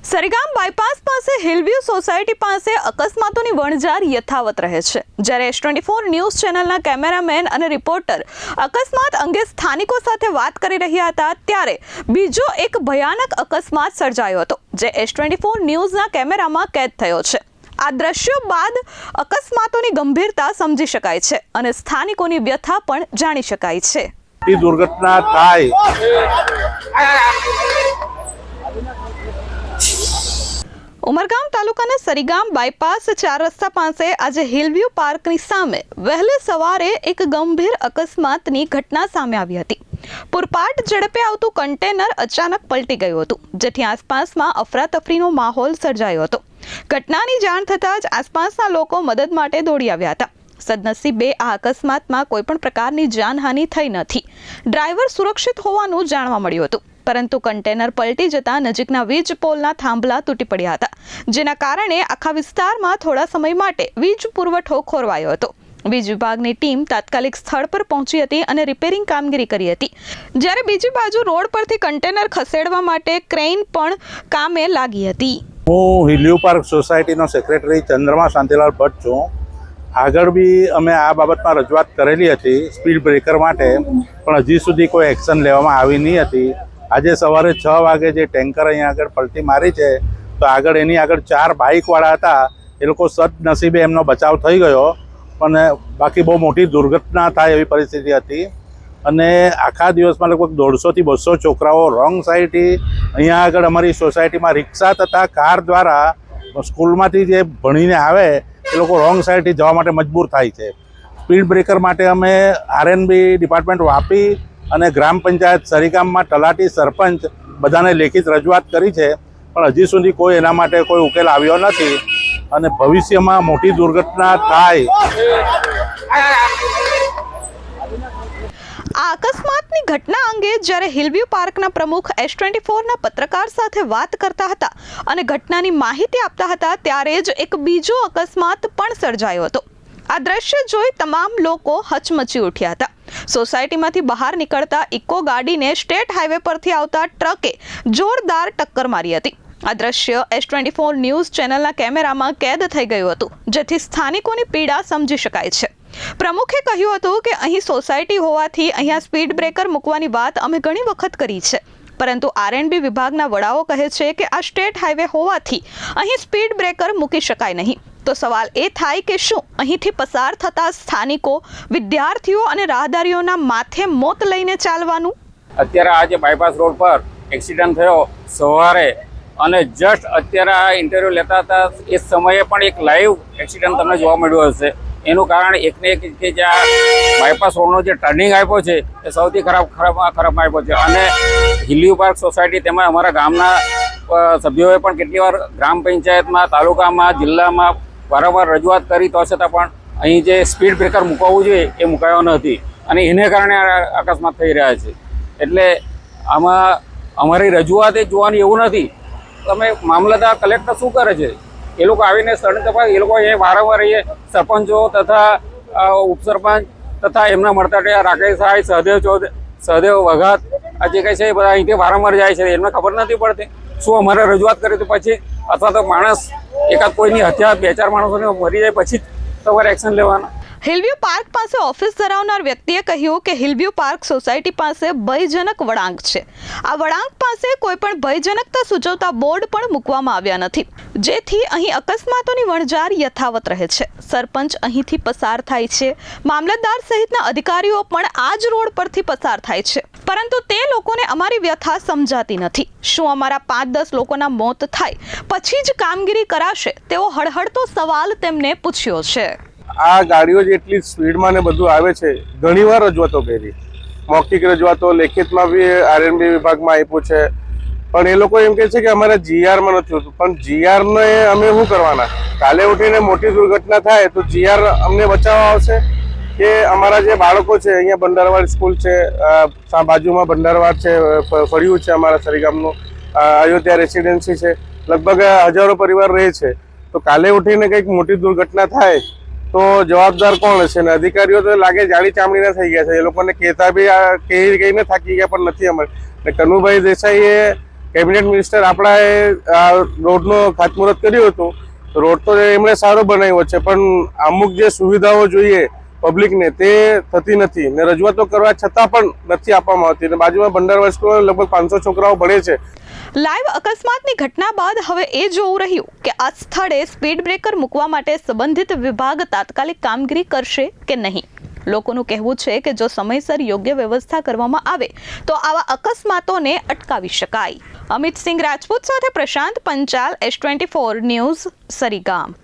Sarigam bypass પાસે હિલવ્યુ society પાસે અકસ્માતોની વણઝાર યથાવત રહે છે। જ્યારે S24 ન્યૂઝ ચેનલના કેમેરામેન અને રિપોર્ટર અકસ્માત અંગે સ્થાનિકો સાથે વાત કરી રહ્યા હતા ત્યારે બીજો એક ભયાનક અકસ્માત સર્જાયો હતો જે S24 ન્યૂઝના કેમેરામાં કેદ થયો છે। આ દ્રશ્યો બાદ અકસ્માતોની ગંભીરતા સમજી શકાય છે અને સ્થાનિકોની વ્યથા પણ જાણી શકાય છે। દુર્ઘટના થાય ઉમરગામ તાલુકાના સરીગામ બાયપાસ 4 રસ્તા પાસે આજે હિલવ્યુ પાર્કની સામે વહેલી સવારે એક ગંભીર અકસ્માતની ઘટના સામે આવી હતી। પૂરપાટ ઝડપે આવતું કન્ટેનર અચાનક પલટી ગયું હતું જેથી આસપાસમાં અફરાતફરીનો માહોલ સર્જાયો હતો। ઘટનાની જાણ થતાં જ આસપાસના લોકો મદદ માટે દોડી આવ્યા હતા। સદનસીબે આ અકસ્માતમાં કોઈપણ પ્રકારની જાનહાનિ થઈ નથી। ડ્રાઈવર સુરક્ષિત હોવાનું જાણવા મળ્યું હતું પરંતુ કન્ટેનર પલટી જતા નજીકના વીજ પોલના થાંભલા તૂટી પડ્યા હતા જેના કારણે આખા વિસ્તારમાં થોડા સમય માટે વીજ પુરવઠો ખોરવાયો હતો। વીજ વિભાગની ટીમ તાત્કાલિક સ્થળ પર પહોંચી હતી અને રિપેરિંગ કામગીરી કરી હતી જ્યારે બીજી બાજુ રોડ પરથી કન્ટેનર ખસેડવા માટે ક્રેન પણ કામે લાગી હતી। હું હિલવ્યુ પાર્ક સોસાયટીનો સેક્રેટરી ચંદ્રમા શાંતિલાલ ભટ્ટ છું। આગળ બી અમે આ બાબતમાં રજૂઆત કરેલી હતી સ્પીડ બ્રેકર માટે, પણ હજી સુધી કોઈ એક્શન લેવામાં આવી નહીં હતી। આજે સવારે 6 વાગે જે ટેન્કર અહીંયા આગળ પલટી મારી છે તો આગળ એની આગળ 4 બાઇકવાળા હતા, એ લોકો સદનસીબે એમનો બચાવ થઈ ગયો, પણ બાકી બહુ મોટી દુર્ઘટના થાય એવી પરિસ્થિતિ હતી। અને આખા દિવસમાં લગભગ 150 થી 200 છોકરાઓ રોંગ સાઈડથી અહીંયા આગળ અમારી સોસાયટીમાં રિક્ષા તથા કાર દ્વારા સ્કૂલમાંથી જે ભણીને આવે એ લોકો રોંગ સાઈડથી જવા માટે મજબૂર થાય છે। સ્પીડ બ્રેકર માટે અમે RNB ડિપાર્ટમેન્ટ વાપી અને ગ્રામ પંચાયત સરીગામમાં તલાટી સરપંચ બધાને લેખિત રજૂઆત કરી છે, પણ હજી સુધી કોઈ એના માટે કોઈ ઉકેલ આવ્યો નથી અને ભવિષ્યમાં મોટી દુર્ઘટના થાય। આ અકસ્માતની ઘટના અંગે જ્યારે હિલવ્યુ પાર્કના પ્રમુખ S24ના પત્રકાર સાથે વાત કરતા હતા અને ઘટનાની માહિતી આપતા હતા ત્યારે જ એક બીજો અકસ્માત પણ સર્જાયો હતો। આ દ્રશ્ય જોઈ તમામ લોકો હચમચી ઉઠ્યા હતા। સોસાયટીમાંથી બહાર નીકળતા ઇકો ગાડીને સ્ટેટ હાઈવે પરથી આવતા ટ્રકે જોરદાર ટક્કર મારી હતી। આ દ્રશ્ય S24 ન્યૂઝ ચેનલના કેમેરામાં કેદ થઈ ગયું હતું જેથી સ્થાનિકોની પીડા સમજી શકાય છે। પ્રમુખે કહ્યું હતું કે અહીં સોસાયટી હોવાથી અહીંયા સ્પીડ બ્રેકર મૂકવાની વાત અમે ઘણી વખત કરી છે, પરંતુ RNB વિભાગના વડાઓ કહે છે કે આ સ્ટેટ હાઈવે હોવાથી અહીં સ્પીડ બ્રેકર મૂકી શકાય નહીં। તો સવાલ એ થાય કે શું અહીંથી પસાર થતા સ્થાનિકો, વિદ્યાર્થીઓ અને રાહદારીઓના માથે મોત લઈને ચાલવાનું? અત્યારે આજે બાયપાસ રોડ પર એક્સિડન્ટ થયો સવારે, અને જસ્ટ અત્યારે આ ઇન્ટરવ્યૂ લેતા હતા એ સમયે પણ એક લાઈવ એક્સિડન્ટ તમને જોવા મળ્યો હશે। એનું કારણ એકને એક કે જે આ બાયપાસ રોડનો જે ટર્નિંગ આપ્યો છે એ સૌથી ખરાબ આપ્યો છે। અને હિલવ્યુ પાર્ક સોસાયટી તેમજ અમારા ગામના સભ્યોએ પણ કેટલી વાર ગ્રામ પંચાયતમાં, તાલુકામાં, જિલ્લામાં વારંવાર રજૂઆત કરી તો છતાં પણ અહીં જે સ્પીડ બ્રેકર મૂકવું જોઈએ એ મુકાયો નથી અને એને કારણે આ અકસ્માત થઈ રહ્યા છે। એટલે આમાં અમારી રજૂઆત એ જોવાની એવું નથી, તમે મામલતદાર કલેક્ટર શું કરે છે? એ લોકો આવીને સ્થળની તપાસ, એ લોકો અહીંયા વારંવાર અહીંયા સરપંચો તથા ઉપસરપંચ તથા એમના મળતા રાકેશ સાહેબ, સહદેવ વઘાત આ જે કંઈ છે એ બધા અહીંથી વારંવાર જાય છે, એમને ખબર નથી પડતી શું અમારે રજૂઆત કરી તો પછી, અથવા તો માણસ એકાદ કોઈની હત્યા 2-4 માણસોને મરી જાય પછી તમારે એક્શન લેવાના। હિલવ્યુ પાર્ક પાસે ઓફિસ ધરાવનાર વ્યક્તિએ કહ્યું કે હિલવ્યુ પાર્ક સોસાયટી પાસે ભયજનક વળાંક છે। આ વળાંક પાસે કોઈ પણ ભયજનકતા સૂચવતા બોર્ડ પણ મૂકવામાં આવ્યા નથી જેથી અહીં અકસ્માતોની વણઝાર યથાવત રહે છે। સરપંચ અહીંથી પસાર થાય છે, મામલતદાર સહિતના અધિકારીઓ પણ આ જ રોડ પરથી પસાર થાય છે, પરંતુ તે લોકોને અમારી વ્યથા સમજાતી નથી। શું અમારા 5-10 લોકોના મોત થાય પછી જ કામગીરી કરાશે તેવો હળહળતો સવાલ તેમને પૂછ્યો છે। આ ગાડીઓ જેટલી સ્પીડમાં ને બધું આવે છે, ઘણીવાર રજૂઆતો કરી, મૌખિક રજૂઆતો, લેખિતમાં બી RNB વિભાગમાં આપ્યું છે, પણ એ લોકો એમ કહે છે કે અમારા GRમાં નથી હોતું। પણ GRને અમે શું કરવાના? કાલે ઉઠીને મોટી દુર્ઘટના થાય તો GR અમને બચાવવા આવશે કે અમારા જે બાળકો છે, અહીંયા ભંડારવાડ સ્કૂલ છે, બાજુમાં ભંડારવાડ છે, ફળિયું છે અમારા સરીગામનું, અયોધ્યા રેસિડેન્સી છે, લગભગ હજારો પરિવાર રહે છે, તો કાલે ઉઠીને કંઈક મોટી દુર્ઘટના થાય તો જવાબદાર કોણ હશે? ને અધિકારીઓ તો લાગે જાડી ચામડીના થઈ ગયા છે, એ લોકોને કહેતા બી કહીને થાકી ગયા પણ નથી અમારે। ને કનુભાઈ દેસાઈએ કેબિનેટ મિનિસ્ટર આપણાએ આ રોડનો ખાતમુહૂર્ત કર્યું હતું. રોડ તો એમણે સારો બનાવ્યો છે, પણ અમુક જે સુવિધાઓ જોઈએ પબ્લિકને તે થતી નથી ને રજૂઆતો કરવા છતાં પણ નથી આપવામાં આવતી. ને બાજુમાં ભંડારવા સ્કૂલમાં લગભગ 500 છોકરાઓ ભણે છે. લાઈવ અકસ્માતની ઘટના બાદ હવે એ જોવું રહ્યું કે આ સ્થળે સ્પીડ બ્રેકર મૂકવા માટે સંબંધિત વિભાગ તાત્કાલિક કામગીરી કરશે કે નહીં. લોકોનું કહેવું છે કે જો સમયસર યોગ્ય વ્યવસ્થા કરવામાં આવે તો આવા અકસ્માતોને અટકાવી શકાય. અમિત સિંહ રાજપૂત સાથે પ્રશાંત પંચાલ, S24 ન્યૂઝ, સરીગામ.